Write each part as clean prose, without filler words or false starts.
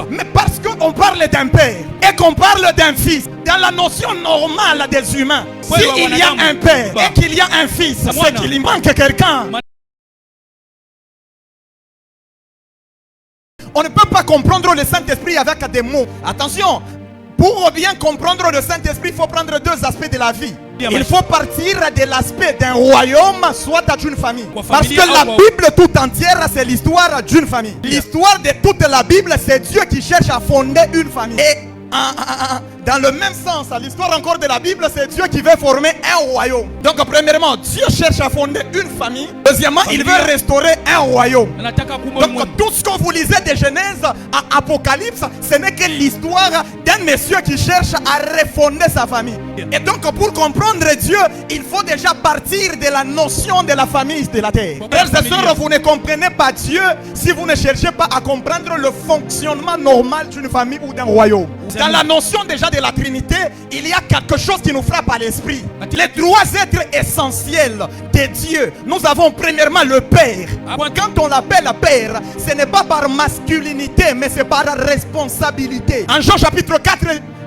Mais parce qu'on parle d'un père et qu'on parle d'un fils, dans la notion normale des humains, s'il y a un père et qu'il y a un fils, c'est qu'il y manque quelqu'un. On ne peut pas comprendre le Saint-Esprit avec des mots. Attention, pour bien comprendre le Saint-Esprit, il faut prendre deux aspects de la vie. Il faut partir de l'aspect d'un royaume, soit d'une famille. Parce que la Bible tout entière, c'est l'histoire d'une famille. L'histoire de toute la Bible, c'est Dieu qui cherche à fonder une famille. Et dans le même sens, l'histoire encore de la Bible, c'est Dieu qui veut former un royaume. Donc premièrement, Dieu cherche à fonder une famille. Deuxièmement, il veut restaurer un royaume. Donc tout ce que vous lisez de Genèse à Apocalypse, ce n'est que l'histoire d'un monsieur qui cherche à refonder sa famille. Et donc pour comprendre Dieu, il faut déjà partir de la notion de la famille de la terre. Frères et sœurs, vous ne comprenez pas Dieu si vous ne cherchez pas à comprendre le fonctionnement normal d'une famille ou d'un royaume. Dans la notion déjà de la Trinité, il y a quelque chose qui nous frappe à l'esprit. Les trois êtres essentiels de Dieu. Nous avons premièrement le Père. Quand on l'appelle Père, ce n'est pas par masculinité, mais c'est par responsabilité. En Jean chapitre 4,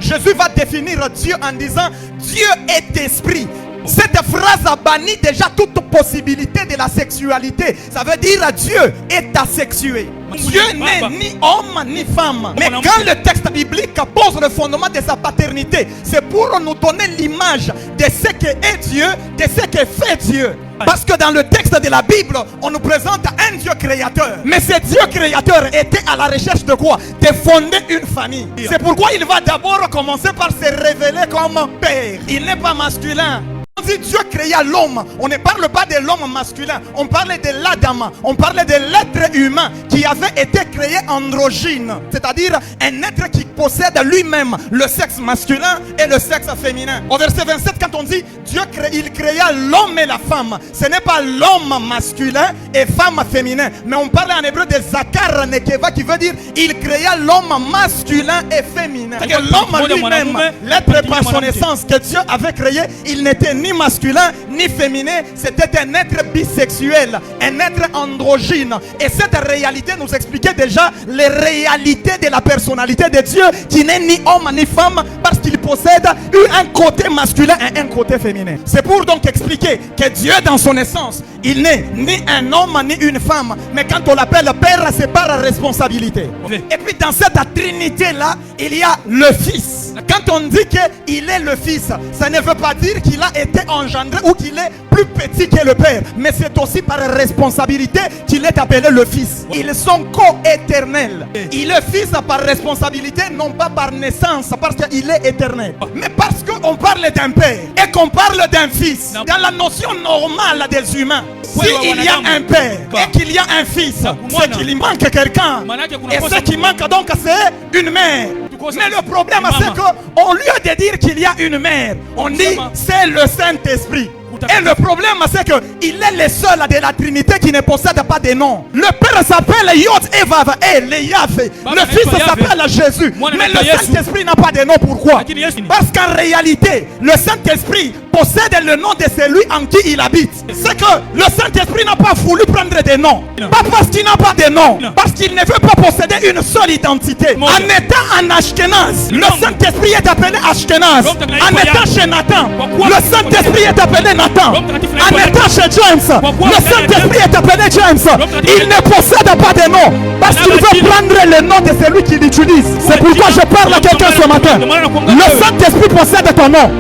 Jésus va définir Dieu en disant Dieu est esprit. Cette phrase a banni déjà toute possibilité de la sexualité. Ça veut dire Dieu est asexué. Dieu n'est ni homme ni femme. Mais quand le texte biblique pose le fondement de sa paternité, c'est pour nous donner l'image de ce qu'est Dieu, de ce que fait Dieu. Parce que dans le texte de la Bible, on nous présente un Dieu créateur. Mais ce Dieu créateur était à la recherche de quoi? De fonder une famille. C'est pourquoi il va d'abord commencer par se révéler comme Père. Il n'est pas masculin. On dit Dieu créa l'homme. On ne parle pas de l'homme masculin. On parle de l'Adam. On parle de l'être humain qui avait été créé androgyne. C'est-à-dire un être qui possède lui-même le sexe masculin et le sexe féminin. Au verset 27, quand on dit Dieu il créa l'homme et la femme, ce n'est pas l'homme masculin et femme féminin. Mais on parle en hébreu de Zakar Nekeva qui veut dire il créa l'homme masculin et féminin. L'homme lui-même, l'être par son essence que Dieu avait créé, il n'était ni masculin ni féminin, c'était un être bisexuel, un être androgyne. Et cette réalité nous expliquait déjà les réalités de la personnalité de Dieu qui n'est ni homme ni femme parce qu'il possède un côté masculin et un côté féminin. C'est pour donc expliquer que Dieu dans son essence, il n'est ni un homme ni une femme, mais quand on l'appelle Père, c'est par responsabilité. Et puis dans cette trinité là, il y a le Fils. Quand on dit qu'il est le Fils, ça ne veut pas dire qu'il a été engendré ou qu'il est plus petit que le Père, mais c'est aussi par responsabilité qu'il est appelé le Fils. Ils sont co-éternels. Il est Fils par responsabilité, non pas par naissance, parce qu'il est éternel. Mais parce qu'on parle d'un Père et qu'on parle d'un Fils, dans la notion normale des humains, s'il y a un Père et qu'il y a un Fils, c'est qu'il manque quelqu'un. Et ce qui manque donc, c'est une mère. Mais le problème, c'est qu'au lieu de dire qu'il y a une mère, on dit c'est le Saint-Esprit. Et le problème, c'est qu'il est le seul de la Trinité qui ne possède pas de nom. Le Père s'appelle Yod et Vav et le Yahvé. Le Fils s'appelle Jésus. Mais le Saint-Esprit n'a pas de nom. Pourquoi? Parce qu'en réalité, le Saint-Esprit possède le nom de celui en qui il habite. C'est que le Saint-Esprit n'a pas voulu prendre des noms. Pas parce qu'il n'a pas de nom, parce qu'il ne veut pas posséder une seule identité. En étant en Ashkenaz, le Saint-Esprit est appelé Ashkenaz. En étant chez Nathan, le Saint-Esprit est appelé Nathan. En étant chez James, le Saint-Esprit est appelé James. Il ne possède pas de nom parce qu'il veut prendre le nom de celui qu'il utilise. C'est pourquoi je parle à quelqu'un ce matin. Le Saint-Esprit possède ton nom.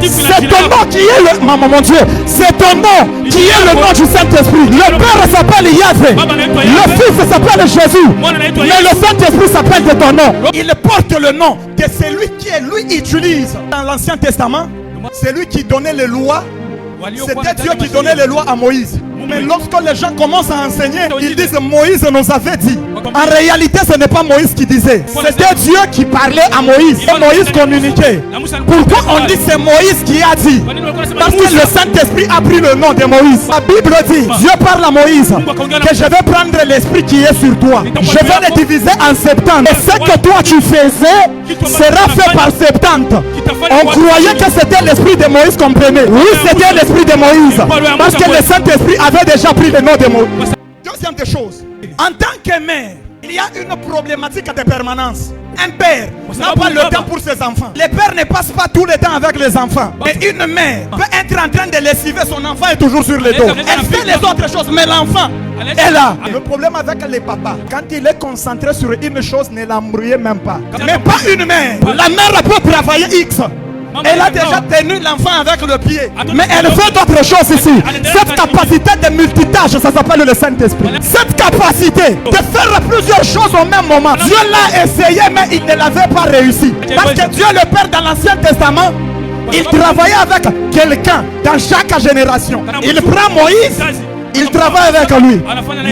C'est ton nom qui est le... Mon Dieu, c'est ton nom qui est le nom du Saint-Esprit. Le Père s'appelle Yahvé. Le Fils s'appelle Jésus. Mais le Saint-Esprit s'appelle de ton nom. Il porte le nom de celui qui est lui utilise. Dans l'Ancien Testament, c'est lui qui donnait les lois. C'était Dieu qui donnait les lois à Moïse. Mais lorsque les gens commencent à enseigner, ils disent Moïse nous avait dit. En réalité, ce n'est pas Moïse qui disait. C'était Dieu qui parlait à Moïse. Et Moïse communiquait. Pourquoi on dit c'est Moïse qui a dit? Parce que le Saint-Esprit a pris le nom de Moïse. La Bible dit, Dieu parle à Moïse que je vais prendre l'esprit qui est sur toi. Je vais le diviser en 70. Et ce que toi tu faisais sera fait par 70. On croyait que c'était l'esprit de Moïse qu'on prenait. Oui, c'était l'esprit de Moïse. Parce que le Saint-Esprit avait déjà pris le nom de Moïse. Deuxième des choses, en tant que mère Il y a une problématique de permanence. Un père n'a pas le temps pour ses enfants. Les pères ne passent pas tout le temps avec les enfants. Et une mère peut être en train de lessiver son enfant et toujours sur le dos. Elle fait les autres choses, mais l'enfant est là. Le problème avec les papas, quand il est concentré sur une chose, ne l'embrouillez même pas. Mais pas une mère. La mère peut travailler X. Elle a déjà tenu l'enfant avec le pied. Mais elle fait d'autres choses ici. Cette capacité de multitâche, ça s'appelle le Saint-Esprit. Cette capacité de faire plusieurs choses au même moment. Dieu l'a essayé, mais il ne l'avait pas réussi. Parce que Dieu le Père dans l'Ancien Testament, il travaillait avec quelqu'un dans chaque génération. Il prend Moïse, il travaille avec lui.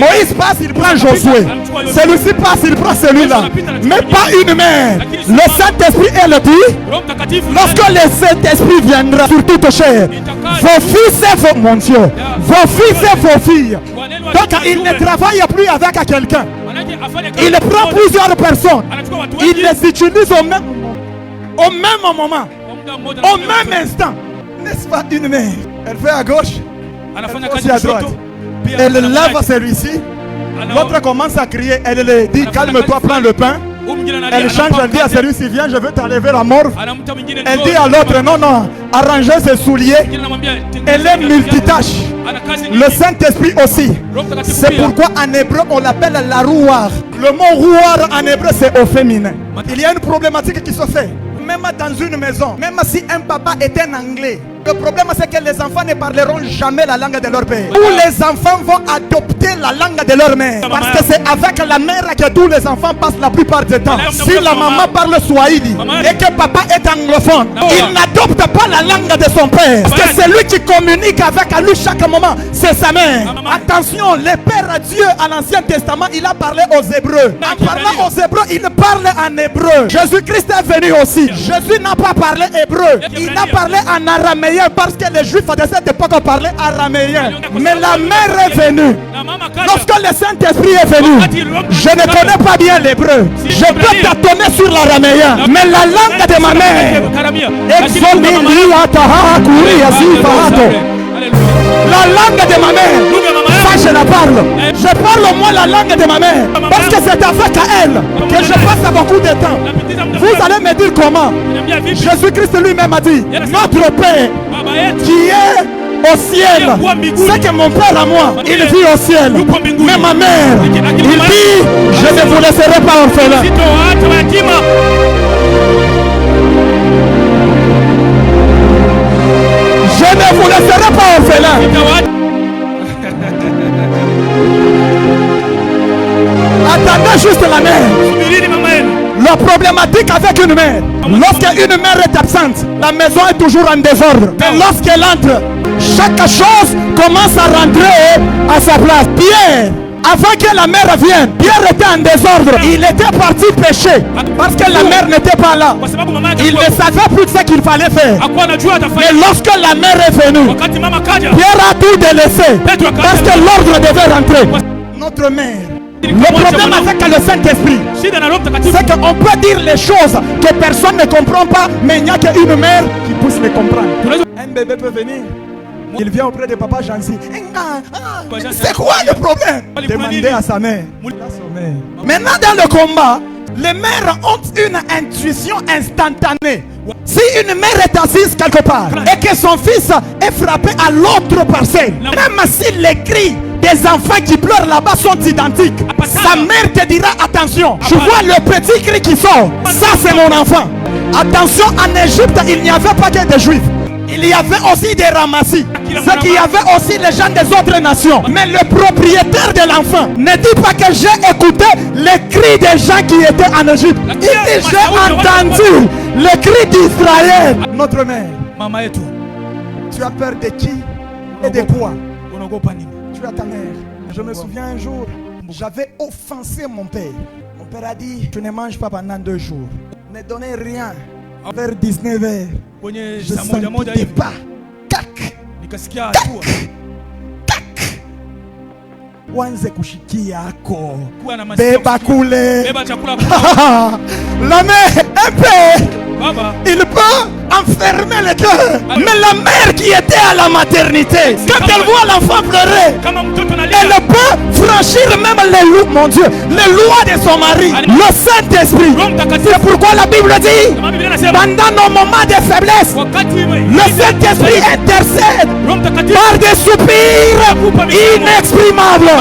Moïse passe, il prend Josué. Celui-ci passe, il prend celui-là. Mais pas une mère. Le Saint-Esprit, elle dit, lorsque le Saint-Esprit viendra sur toute chair, vos fils et vos, mon Dieu, vos fils et vos filles. Donc il ne travaille plus avec quelqu'un. Il prend plusieurs personnes. Il les utilise au même moment, au même instant. N'est-ce pas une mère? Elle fait à gauche, elle fait aussi à droite. Elle lave celui-ci. L'autre commence à crier. Elle lui dit, calme-toi, prends le pain. Elle change, elle dit à celui-ci, viens, je veux t'enlever la morve. Elle dit à l'autre, non, non, arrangez ses souliers. Elle est multitâche. Le Saint-Esprit aussi. C'est pourquoi en hébreu on l'appelle la rouar. Le mot rouar en hébreu c'est au féminin. Il y a une problématique qui se fait. Même dans une maison, même si un papa est un anglais, le problème c'est que les enfants ne parleront jamais la langue de leur père. Ou les enfants vont adopter la langue de leur mère. Parce que c'est avec la mère que tous les enfants passent la plupart du temps. Si la maman parle swahili et que papa est anglophone, il n'adopte pas la langue de son père. Parce que c'est lui qui communique avec lui chaque moment, c'est sa mère. Attention, le Père Dieu à l'Ancien Testament, il a parlé aux Hébreux. En parlant aux Hébreux, il parle en hébreu. Jésus-Christ est venu aussi. Jésus n'a pas parlé hébreu, il a parlé en araméen. Parce que les Juifs de cette époque parlaient araméen. Mais la mère est venue. Lorsque le Saint-Esprit est venu, je ne connais pas bien l'hébreu. Je peux tâtonner sur l'araméen. Mais la langue de ma mère, la langue de ma mère, ça je la parle. Je parle au moins la langue de ma mère. Parce que c'est avec elle que je passe beaucoup de temps. Vous allez me dire comment. Jésus-Christ lui-même a dit, notre Père qui est au ciel, c'est que mon Père à moi, il vit au ciel. Mais ma mère, il dit, je ne vous laisserai pas orphelin. Je ne vous laisserai pas orphelin. Attendez juste la mère. La problématique avec une mère, lorsqu'une mère est absente, la maison est toujours en désordre. Et lorsqu'elle entre, chaque chose commence à rentrer à sa place. Pierre, avant que la mère vienne, Pierre était en désordre. Il était parti pêcher parce que la mère n'était pas là. Il ne savait plus ce qu'il fallait faire. Mais lorsque la mère est venue, Pierre a tout délaissé parce que l'ordre devait rentrer. Notre mère. Le problème avec le Saint-Esprit, c'est qu'on peut dire les choses que personne ne comprend pas, mais il n'y a qu'une mère qui puisse les comprendre. Un bébé peut venir, il vient auprès de papa Jansi. C'est quoi le problème? Demandez à sa mère. Maintenant dans le combat, les mères ont une intuition instantanée. Si une mère est assise quelque part et que son fils est frappé à l'autre parcelle, même si les cris des enfants qui pleurent là-bas sont identiques, sa mère te dira attention, je vois le petit cri qui sort, ça c'est mon enfant. Attention, en Égypte il n'y avait pas que des juifs, il y avait aussi des ramassis, ce qu'il y avait aussi les gens des autres nations. Mais le propriétaire de l'enfant ne dit pas que j'ai écouté les cris des gens qui étaient en Égypte. Il dit j'ai entendu les cris d'Israël. Notre mère, tu as peur de qui et de quoi? Tu as ta mère. Je me souviens un jour, j'avais offensé mon père. Mon père a dit, tu ne manges pas pendant 2 jours. Ne donnez rien. Vers 19h, je sentais pas. Kak. Wanze kushikia ako beba kule. La mère, un père, il peut enfermer le cœur. Mais la mère qui était à la maternité, quand elle voit l'enfant pleurer, elle peut franchir même les lois, mon Dieu, les lois de son mari, le Saint-Esprit. C'est pourquoi la Bible dit, pendant nos moments de faiblesse, le Saint-Esprit intercède par des soupirs inexprimables.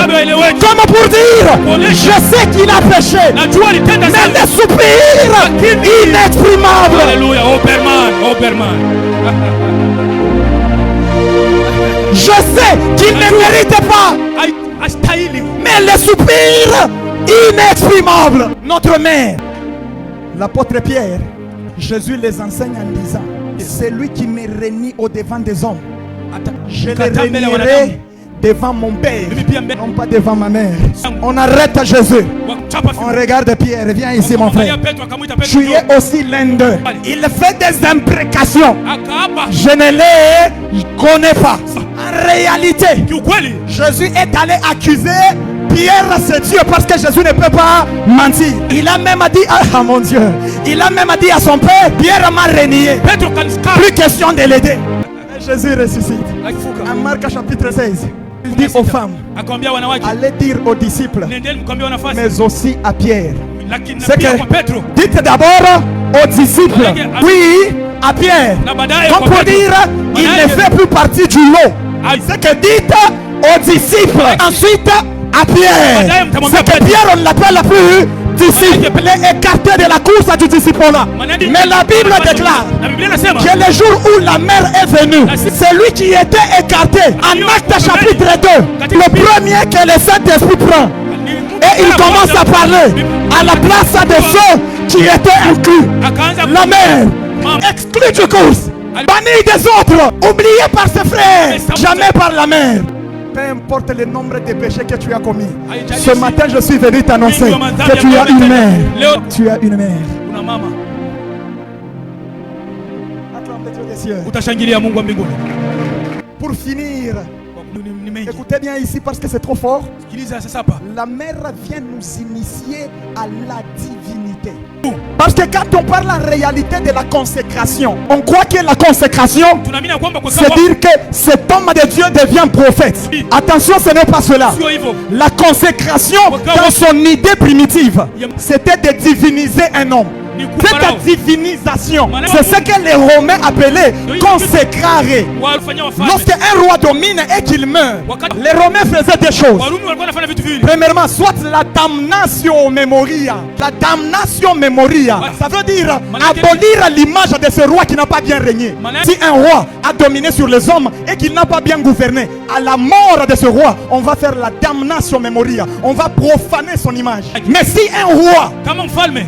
Comme pour dire, je sais qu'il a péché, mais des soupirs inexprimables. Alléluia, Oberman. Je sais qu'il ne mérite pas, mais les soupirs inexprimables. Notre mère, l'apôtre Pierre, Jésus les enseigne en disant, c'est lui qui me réunit au devant des hommes. Je les réunirai devant mon père, non pas devant ma mère. On arrête Jésus. On regarde Pierre. Viens ici, mon frère. Tu es aussi l'un d'eux. Il fait des imprécations. Je ne les connais pas. En réalité, Jésus est allé accuser Pierre, c'est Dieu, parce que Jésus ne peut pas mentir. Il a même dit, ah mon Dieu, il a même dit à son père, Pierre m'a renié. Plus question de l'aider. Jésus ressuscite. En Marc chapitre 16, il dit aux femmes, allez dire aux disciples, mais aussi à Pierre. C'est que dites d'abord aux disciples, oui, à Pierre. Comme pour dire, il ne fait plus partie du lot. C'est que dites aux disciples. Ensuite, à Pierre. C'est que Pierre, on ne l'appelle plus disciple. Il est écarté de la course du disciple-là. Mais la Bible déclare que le jour où la mère est venue, c'est lui qui était écarté. En Actes chapitre 2, le premier que le Saint-Esprit prend. Et il commence à parler à la place de ceux qui étaient inclus. La mère, exclue du course, bannie des autres, oubliée par ses frères, jamais par la mère. Peu importe le nombre de péchés que tu as commis, ce matin je suis venu t'annoncer que tu as une mère. Tu as une mère. Acclame Dieu des cieux. Pour finir, écoutez bien ici parce que c'est trop fort. La mère vient nous initier à la divinité. Parce que quand on parle en réalité de la consécration, on croit que la consécration, c'est dire que cet homme de Dieu devient prophète. Attention, ce n'est pas cela. La consécration, dans son idée primitive, c'était de diviniser un homme. Cette divinisation, c'est ce que les Romains appelaient consacrer. Lorsque un roi domine et qu'il meurt, les Romains faisaient des choses. Premièrement, soit la damnatio memoria. La damnatio memoria, ça veut dire abolir l'image de ce roi qui n'a pas bien régné. Si un roi a dominé sur les hommes et qu'il n'a pas bien gouverné, à la mort de ce roi, on va faire la damnatio memoria. On va profaner son image. Mais si un roi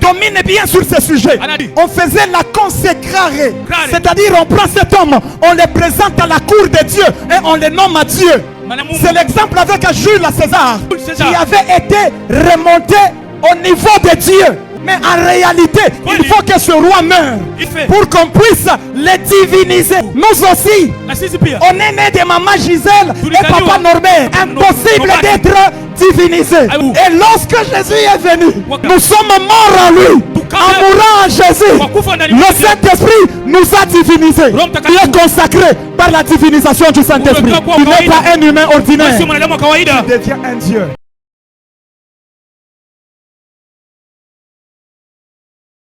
domine bien sur ce sujet, on faisait la consécrer. C'est-à-dire on prend cet homme, on le présente à la cour de Dieu et on le nomme à Dieu. C'est l'exemple avec Jules César qui avait été remonté au niveau de Dieu. Mais en réalité, il faut que ce roi meure pour qu'on puisse le diviniser. Nous aussi, on est né de maman Gisèle et papa Norbert. Impossible d'être divinisé. Et lorsque Jésus est venu, nous sommes morts en lui. En mourant en Jésus, le Saint-Esprit nous a divinisés. Il est consacré par la divinisation du Saint-Esprit. Il n'est pas un humain ordinaire. Il devient un Dieu.